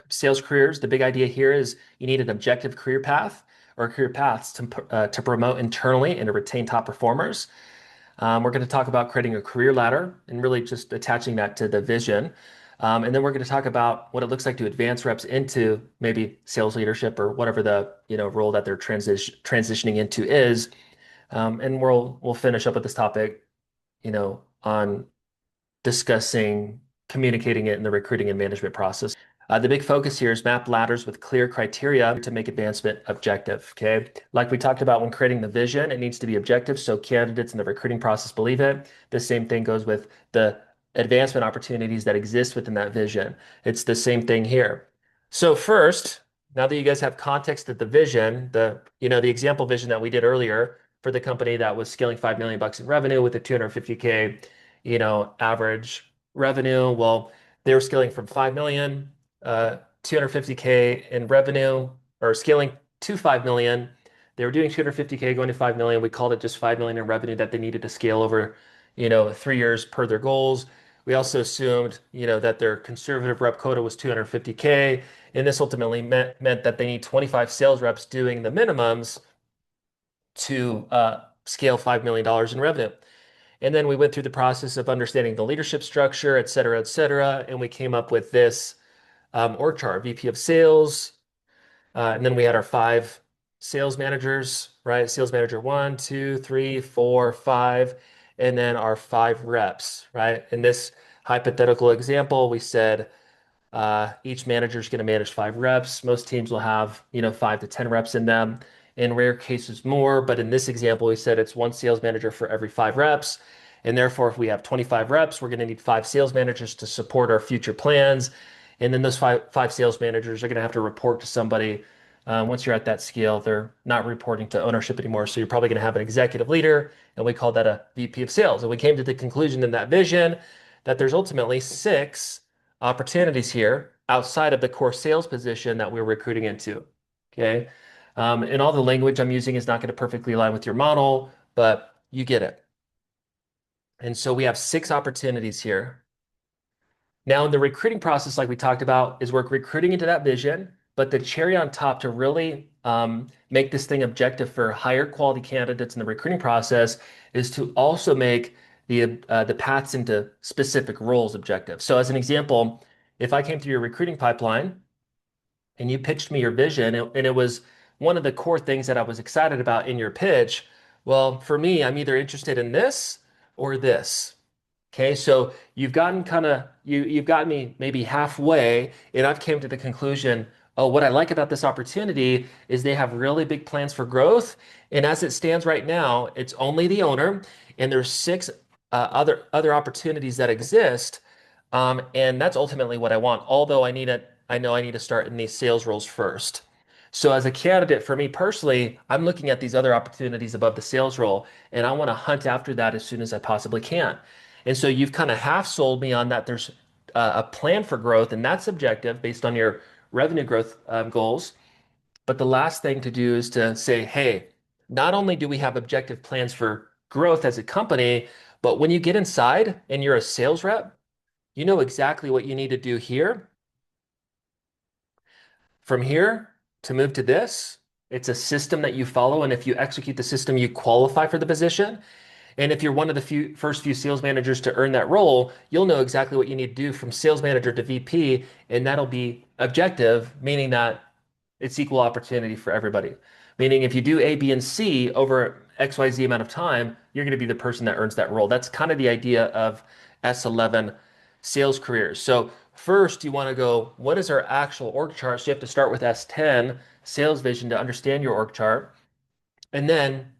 sales careers, the big idea here is you need an objective career path or career paths to promote internally and to retain top performers. We're going to talk about creating a career ladder and really just attaching that to the vision. And then we're going to talk about what it looks like to advance reps into maybe sales leadership or whatever the role that they're transitioning into is. And we'll finish up with this topic, on discussing communicating it in the recruiting and management process. The big focus here is map ladders with clear criteria to make advancement objective. Okay. Like we talked about when creating the vision, it needs to be objective so candidates in the recruiting process believe it. The same thing goes with the advancement opportunities that exist within that vision. It's the same thing here. So first, now that you guys have context of the vision, the example vision that we did earlier for the company that was scaling 5 million bucks in revenue with a 250K, average revenue. Well, they were scaling from 5 million, 250K in revenue, or scaling to 5 million. They were doing 250K going to 5 million. We called it just 5 million in revenue that they needed to scale over, 3 years per their goals. We also assumed, that their conservative rep quota was 250K. And this ultimately meant that they need 25 sales reps doing the minimums to scale $5 million in revenue. And then we went through the process of understanding the leadership structure, et cetera, and we came up with this org chart: VP of sales, and then we had our 5 sales managers, right? Sales manager 1, 2, 3, 4, 5, and then our 5 reps, right? In this hypothetical example, we said each manager is going to manage 5 reps. Most teams will have, 5 to 10 reps in them. In rare cases, more. But in this example, we said it's 1 sales manager for every 5 reps. And therefore, if we have 25 reps, we're going to need 5 sales managers to support our future plans. And then those five sales managers are going to have to report to somebody. Once you're at that scale, they're not reporting to ownership anymore. So you're probably going to have an executive leader, and we call that a VP of sales. And we came to the conclusion in that vision that there's ultimately 6 opportunities here outside of the core sales position that we're recruiting into. Okay. And all the language I'm using is not going to perfectly align with your model, but you get it. And so we have 6 opportunities here. Now, in the recruiting process, like we talked about, is we're recruiting into that vision, but the cherry on top to really make this thing objective for higher quality candidates in the recruiting process is to also make the paths into specific roles objective. So as an example, if I came through your recruiting pipeline and you pitched me your vision, and it was one of the core things that I was excited about in your pitch, well, for me, I'm either interested in this or this. Okay, so you've gotten me maybe halfway, and I've came to the conclusion, oh, what I like about this opportunity is they have really big plans for growth. And as it stands right now, it's only the owner, and there's 6 other opportunities that exist. And that's ultimately what I want. Although I know I need to start in these sales roles first. So as a candidate, for me personally, I'm looking at these other opportunities above the sales role, and I want to hunt after that as soon as I possibly can. And so you've kind of half sold me on that there's a plan for growth, and that's objective based on your revenue growth goals. But the last thing to do is to say, hey, not only do we have objective plans for growth as a company, but when you get inside and you're a sales rep, you know exactly what you need to do here. From here to move to this, it's a system that you follow. And if you execute the system, you qualify for the position. And if you're one of the first few sales managers to earn that role, you'll know exactly what you need to do from sales manager to VP. And that'll be objective, meaning that it's equal opportunity for everybody. Meaning if you do A, B, and C over XYZ amount of time, you're going to be the person that earns that role. That's kind of the idea of S11 sales careers. So first you want to go, what is our actual org chart? So you have to start with S10 sales vision to understand your org chart. And then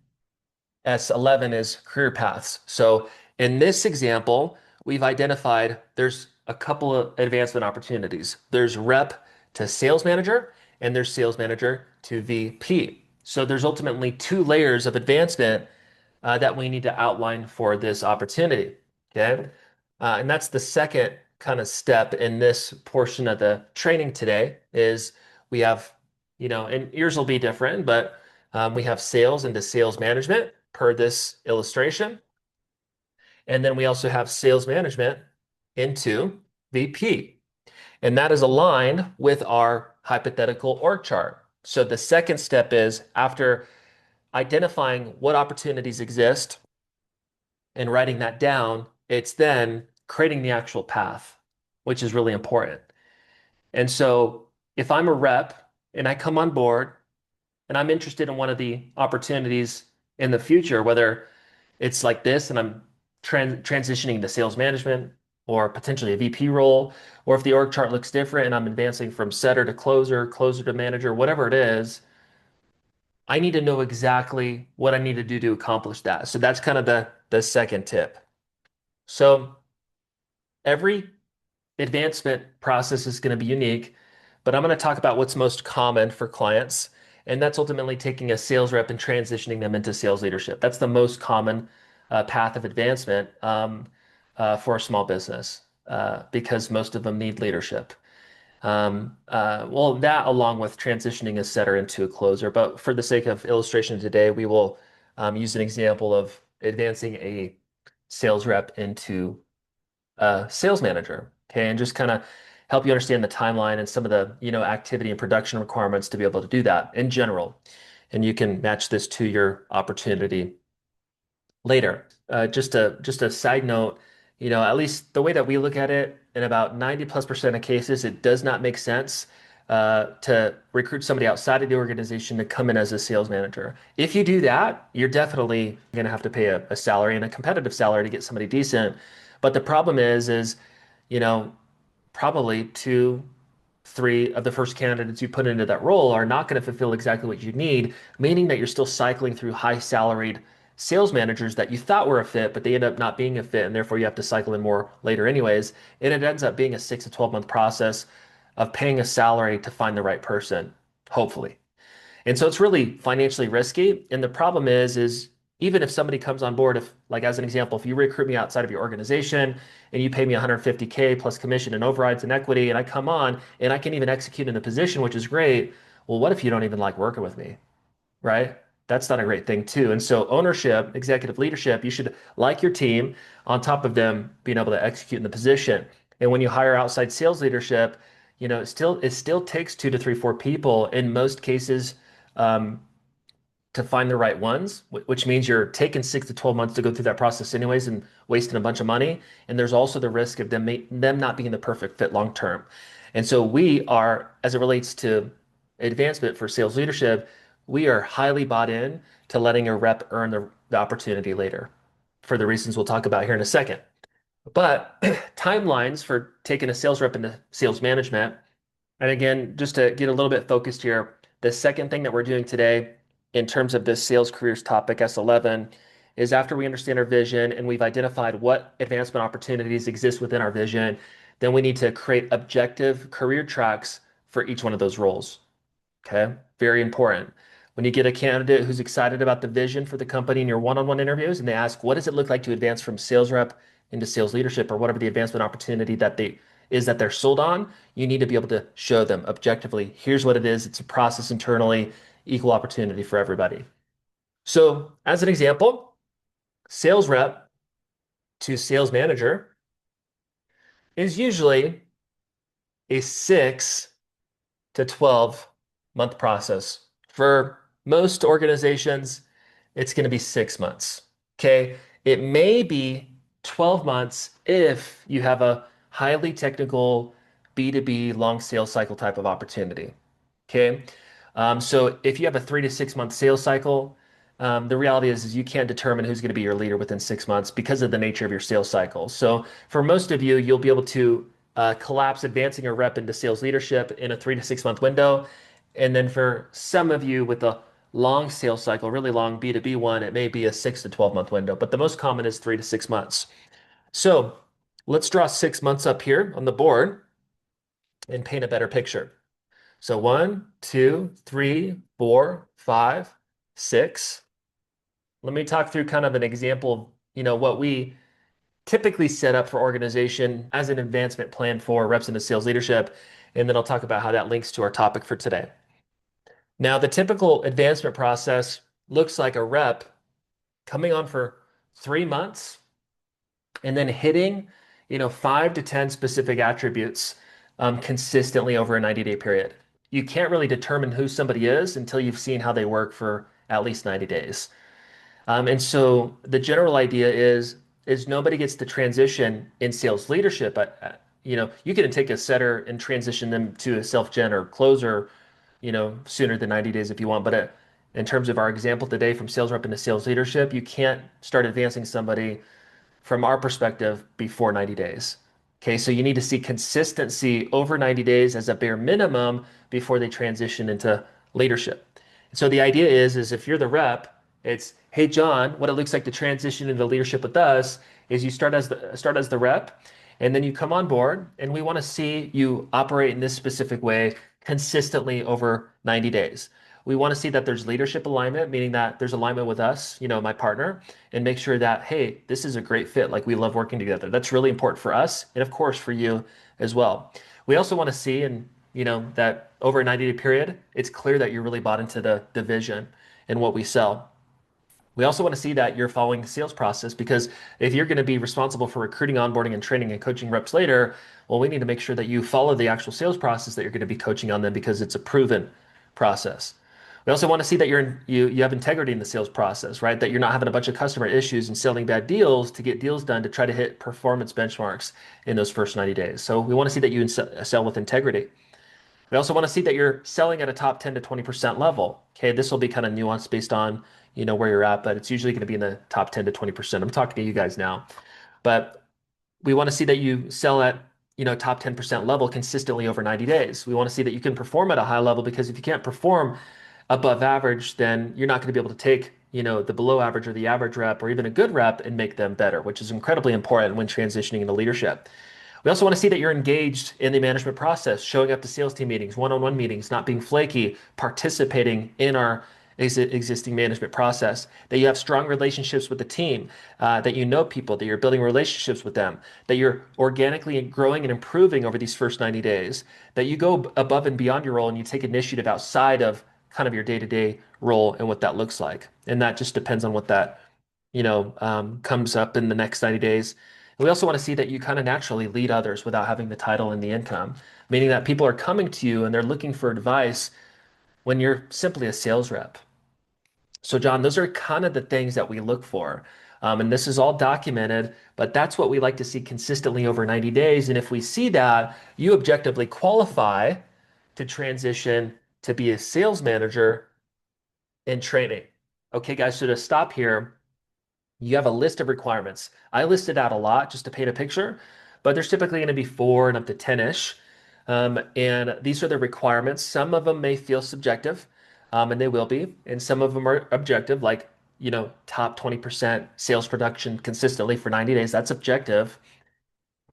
S11 is career paths. So in this example, we've identified there's a couple of advancement opportunities. There's rep to sales manager, and there's sales manager to VP. So there's ultimately 2 layers of advancement that we need to outline for this opportunity. Okay. And that's the second kind of step in this portion of the training today is we have, and yours will be different, but we have sales into sales management per this illustration. And then we also have sales management into VP. And that is aligned with our hypothetical org chart. So the second step is after identifying what opportunities exist and writing that down, it's then creating the actual path, which is really important. And so if I'm a rep and I come on board and I'm interested in one of the opportunities in the future, whether it's like this and I'm transitioning to sales management or potentially a VP role, or if the org chart looks different and I'm advancing from setter to closer, closer to manager, whatever it is, I need to know exactly what I need to do to accomplish that. So that's kind of the second tip. So every advancement process is going to be unique, but I'm going to talk about what's most common for clients, and that's ultimately taking a sales rep and transitioning them into sales leadership. That's the most common path of advancement for a small business because most of them need leadership. Well, that along with transitioning a setter into a closer, but for the sake of illustration today, we will use an example of advancing a sales rep into sales manager. Okay, and just kind of help you understand the timeline and some of the, activity and production requirements to be able to do that in general. And you can match this to your opportunity later. Just a side note, at least the way that we look at it, in about 90+% of cases, it does not make sense to recruit somebody outside of the organization to come in as a sales manager. If you do that, you're definitely going to have to pay a salary and a competitive salary to get somebody decent. But the problem is, you know, probably two, three of the first candidates you put into that role are not going to fulfill exactly what you need, meaning that you're still cycling through high salaried sales managers that you thought were a fit, but they end up not being a fit, and therefore you have to cycle in more later anyways. And it ends up being a 6 to 12 month process of paying a salary to find the right person, hopefully. And so it's really financially risky. And the problem is even if somebody comes on board, if like as an example, if you recruit me outside of your organization and you pay me 150K plus commission and overrides and equity, and I come on and I can even execute in a position, which is great. Well, what if you don't even like working with me? Right? That's not a great thing too. And so ownership, executive leadership, you should like your team on top of them being able to execute in the position. And when you hire outside sales leadership, it still takes 2 to 3, 4 people in most cases um, to find the right ones, which means you're taking 6 to 12 months to go through that process anyways and wasting a bunch of money. And there's also the risk of them not being the perfect fit long term. And so we are, as it relates to advancement for sales leadership, we are highly bought in to letting a rep earn the opportunity later for the reasons we'll talk about here in a second. But timelines for taking a sales rep into sales management, and again, just to get a little bit focused here, the second thing that we're doing today in terms of this sales careers topic, S11, is after we understand our vision and we've identified what advancement opportunities exist within our vision, then we need to create objective career tracks for each one of those roles. Okay, very important. When you get a candidate who's excited about the vision for the company in your one-on-one interviews and they ask, what does it look like to advance from sales rep into sales leadership or whatever the advancement opportunity that they're sold on, you need to be able to show them objectively, here's what it is. It's a process internally, equal opportunity for everybody. So as an example, sales rep to sales manager is usually a 6 to 12 month process. For most organizations, it's going to be 6 months. Okay. It may be 12 months if you have a highly technical B2B long sales cycle type of opportunity. Okay. So if you have a 3 to 6 month sales cycle, the reality is you can't determine who's going to be your leader within 6 months because of the nature of your sales cycle. So for most of you, you'll be able to collapse advancing a rep into sales leadership in a 3 to 6 month window. And then for some of you with a long sales cycle, really long B2B one, it may be a 6 to 12 month window, but the most common is 3 to 6 months. So let's draw 6 months up here on the board and paint a better picture. So 1, 2, 3, 4, 5, 6. Let me talk through kind of an example of, what we typically set up for organization as an advancement plan for reps into sales leadership. And then I'll talk about how that links to our topic for today. Now, the typical advancement process looks like a rep coming on for 3 months and then hitting, 5 to 10 specific attributes consistently over a 90-day period. You can't really determine who somebody is until you've seen how they work for at least 90 days. And so the general idea is nobody gets to transition in sales leadership. You can take a setter and transition them to a self-gen or closer, sooner than 90 days if you want. But in terms of our example today from sales rep into sales leadership, you can't start advancing somebody from our perspective before 90 days. Okay, so you need to see consistency over 90 days as a bare minimum before they transition into leadership. So the idea is if you're the rep, it's, hey John, what it looks like to transition into leadership with us is you start as the rep, and then you come on board, and we want to see you operate in this specific way consistently over 90 days. We want to see that there's leadership alignment, meaning that there's alignment with us, my partner, and make sure that, hey, this is a great fit. Like we love working together. That's really important for us. And of course, for you as well. We also want to see, that over a 90-day period, it's clear that you're really bought into the vision and what we sell. We also want to see that you're following the sales process because if you're going to be responsible for recruiting, onboarding, and training and coaching reps later, well, we need to make sure that you follow the actual sales process that you're going to be coaching on them because it's a proven process. We also want to see that you have integrity in the sales process, right? That you're not having a bunch of customer issues and selling bad deals to get deals done to try to hit performance benchmarks in those first 90 days. So we want to see that you sell with integrity. We also want to see that you're selling at a top 10 to 20% level. Okay, this will be kind of nuanced based on, where you're at, but it's usually going to be in the top 10 to 20%. I'm talking to you guys now. But we want to see that you sell at, top 10% level consistently over 90 days. We want to see that you can perform at a high level because if you can't perform above average, then you're not going to be able to take, the below average or the average rep or even a good rep and make them better, which is incredibly important when transitioning into leadership. We also want to see that you're engaged in the management process, showing up to sales team meetings, one-on-one meetings, not being flaky, participating in our existing management process, that you have strong relationships with the team, that you know people, that you're building relationships with them, that you're organically growing and improving over these first 90 days, that you go above and beyond your role and you take initiative outside of kind of your day-to-day role and what that looks like. And that just depends on what that, comes up in the next 90 days. And we also want to see that you kind of naturally lead others without having the title and the income, meaning that people are coming to you and they're looking for advice when you're simply a sales rep. So, John, those are kind of the things that we look for. And this is all documented, but that's what we like to see consistently over 90 days. And if we see that, you objectively qualify to transition to be a sales manager in training. Okay, guys, so to stop here, you have a list of requirements. I listed out a lot just to paint a picture, but there's typically going to be four and up to 10-ish. And these are the requirements. Some of them may feel subjective, and they will be, and some of them are objective, like, top 20% sales production consistently for 90 days. That's objective.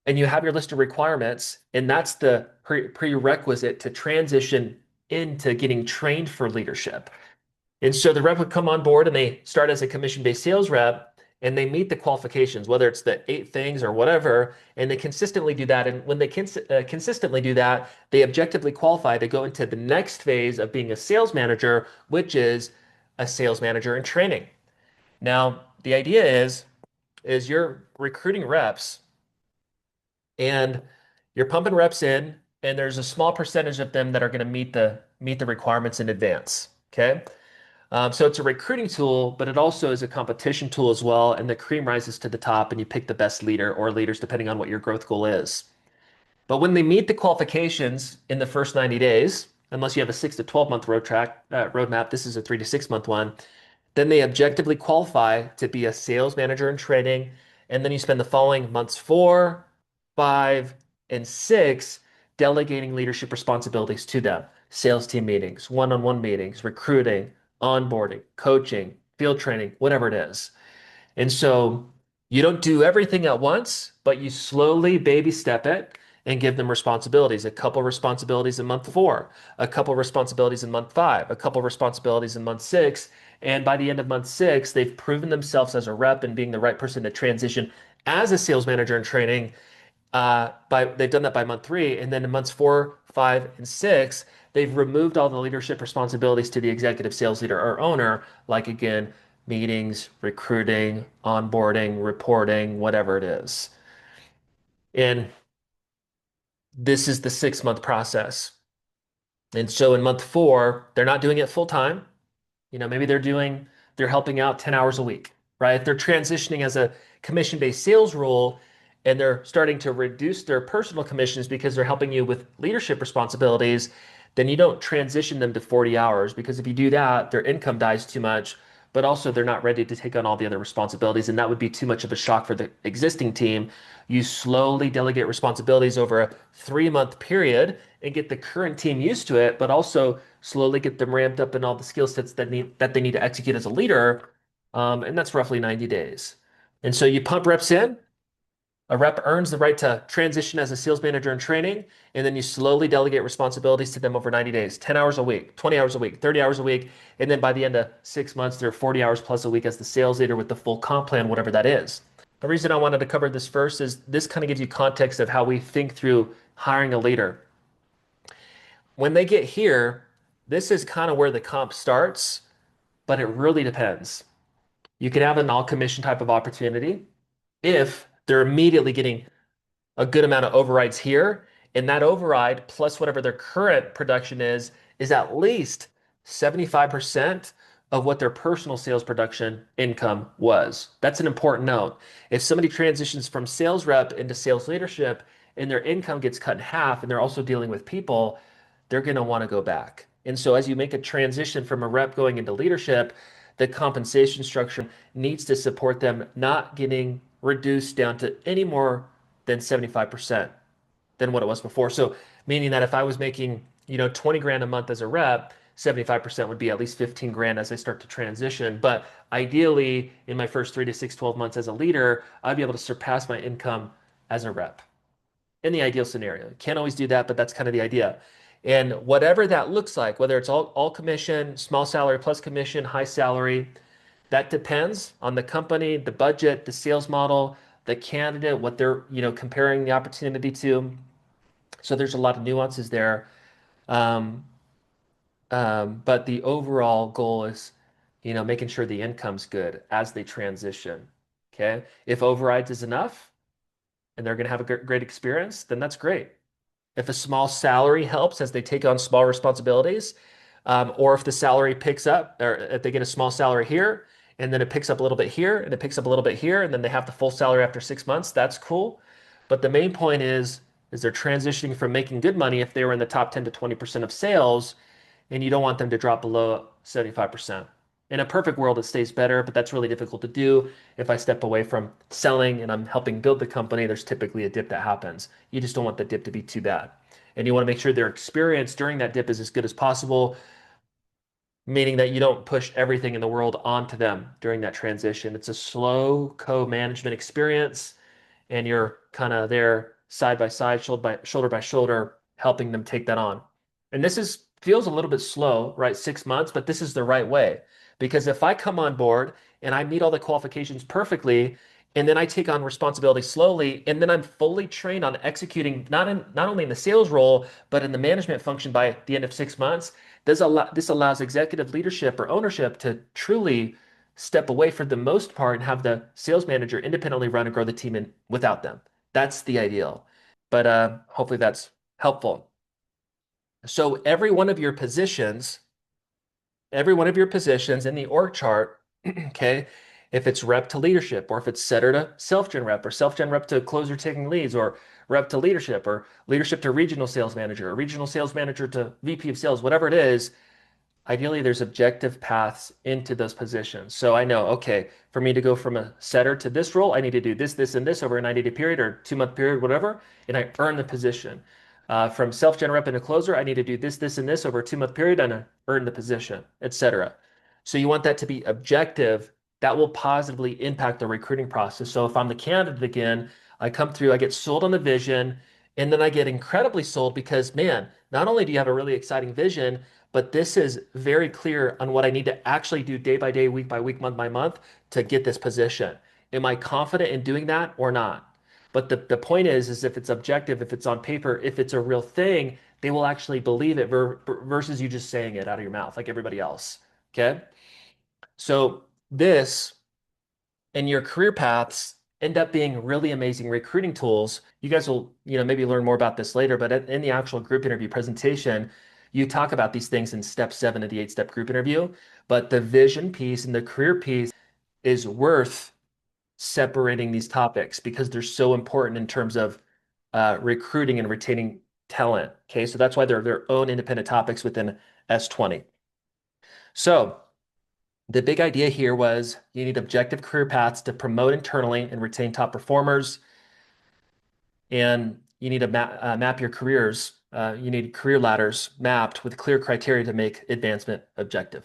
And you have your list of requirements, and that's the prerequisite to transition into getting trained for leadership. And so the rep would come on board and they start as a commission-based sales rep and they meet the qualifications, whether it's the 8 things or whatever, and they consistently do that. And when they consistently do that, they objectively qualify to go into the next phase of being a sales manager, which is a sales manager in training. Now, the idea is you're recruiting reps and you're pumping reps in, and there's a small percentage of them that are going to meet the requirements in advance. Okay. So it's a recruiting tool, but it also is a competition tool as well. And the cream rises to the top, and you pick the best leader or leaders depending on what your growth goal is. But when they meet the qualifications in the first 90 days, unless you have a 6 to 12 month roadmap, this is a 3 to 6 month one, then they objectively qualify to be a sales manager in training. And then you spend the following months 4, 5, and 6 delegating leadership responsibilities to them. Sales team meetings, one-on-one meetings, recruiting, onboarding, coaching, field training, whatever it is. And so you don't do everything at once, but you slowly baby step it and give them responsibilities. A couple responsibilities in month 4, a couple responsibilities in month 5, a couple responsibilities in month 6. And by the end of month 6, they've proven themselves as a rep and being the right person to transition as a sales manager in training. They've done that by month 3, and then in months 4, 5, and 6, they've removed all the leadership responsibilities to the executive sales leader or owner, like again, meetings, recruiting, onboarding, reporting, whatever it is. And This is the 6 month process. And so in month four, they're not doing it full time. Maybe they're helping out 10 hours a week, right? If they're transitioning as a commission-based sales role and they're starting to reduce their personal commissions because they're helping you with leadership responsibilities, then you don't transition them to 40 hours because if you do that, their income dies too much, but also they're not ready to take on all the other responsibilities. And that would be too much of a shock for the existing team. You slowly delegate responsibilities over a 3 month period and get the current team used to it, but also slowly get them ramped up in all the skill sets that they need to execute as a leader. And that's roughly 90 days. And so you pump reps in. A rep earns the right to transition as a sales manager in training, and then you slowly delegate responsibilities to them over 90 days, 10 hours a week, 20 hours a week, 30 hours a week. And then by the end of 6 months, they're 40 hours plus a week as the sales leader with the full comp plan, whatever that is. The reason I wanted to cover this first is this kind of gives you context of how we think through hiring a leader. When they get here, this is kind of where the comp starts, but it really depends. You can have an all commission type of opportunity if they're immediately getting a good amount of overrides here, and that override plus whatever their current production is at least 75% of what their personal sales production income was. That's an important note. If somebody transitions from sales rep into sales leadership and their income gets cut in half and they're also dealing with people, they're going to want to go back. And so as you make a transition from a rep going into leadership, the compensation structure needs to support them not getting reduced down to any more than 75% than what it was before. So meaning that if I was making, 20 grand a month as a rep, 75% would be at least 15 grand as I start to transition. But ideally, in my first 3 to 6, 12 months as a leader, I'd be able to surpass my income as a rep in the ideal scenario. Can't always do that, but that's kind of the idea. And whatever that looks like, whether it's all commission, small salary plus commission, high salary, that depends on the company, the budget, the sales model, the candidate, what they're, comparing the opportunity to. So there's a lot of nuances there. Um, but the overall goal is, making sure the income's good as they transition. Okay. If overrides is enough and they're going to have a great experience, then that's great. If a small salary helps as they take on small responsibilities, or if the salary picks up, or if they get a small salary here, and then it picks up a little bit here, and it picks up a little bit here, and then they have the full salary after 6 months, that's cool. But the main point is they're transitioning from making good money if they were in the top 10 to 20% of sales, and you don't want them to drop below 75%. In a perfect world, it stays better, but that's really difficult to do. If I step away from selling and I'm helping build the company, there's typically a dip that happens. You just don't want the dip to be too bad. And you want to make sure their experience during that dip is as good as possible, meaning that you don't push everything in the world onto them during that transition. It's a slow co-management experience, and you're kind of there side by side, shoulder by shoulder, helping them take that on. And this is feels a little bit slow, right? 6 months, but this is the right way. Because if I come on board and I meet all the qualifications perfectly, and then I take on responsibility slowly, and then I'm fully trained on executing not only in the sales role, but in the management function by the end of 6 months, this allows executive leadership or ownership to truly step away for the most part and have the sales manager independently run and grow the team without them. That's the ideal. But hopefully that's helpful. So every one of your positions in the org chart, okay, if it's rep to leadership, or if it's setter to self-gen rep to closer taking leads, or rep to leadership, or leadership to regional sales manager, or regional sales manager to VP of sales, whatever it is, ideally there's objective paths into those positions. So I know, okay, for me to go from a setter to this role, I need to do this, and this over a 90-day period or 2 month period, whatever, and I earn the position. From self-gen rep into closer, I need to do this, and this over a 2 month period and I earn the position, etc. So you want that to be objective. That will positively impact the recruiting process. So if I'm the candidate again, I come through, I get sold on the vision, and then I get incredibly sold because, man, not only do you have a really exciting vision, but this is very clear on what I need to actually do day by day, week by week, month by month to get this position. Am I confident in doing that or not? But the point is if it's objective, if it's on paper, if it's a real thing, they will actually believe it versus you just saying it out of your mouth like everybody else. Okay. So this and your career paths end up being really amazing recruiting tools. You guys will, maybe learn more about this later, but in the actual group interview presentation, you talk about these things in step 7 of the 8-step group interview. But the vision piece and the career piece is worth separating these topics because they're so important in terms of recruiting and retaining talent. Okay, so that's why they're their own independent topics within S20. So the big idea here was you need objective career paths to promote internally and retain top performers. And you need to map your careers. You need career ladders mapped with clear criteria to make advancement objective.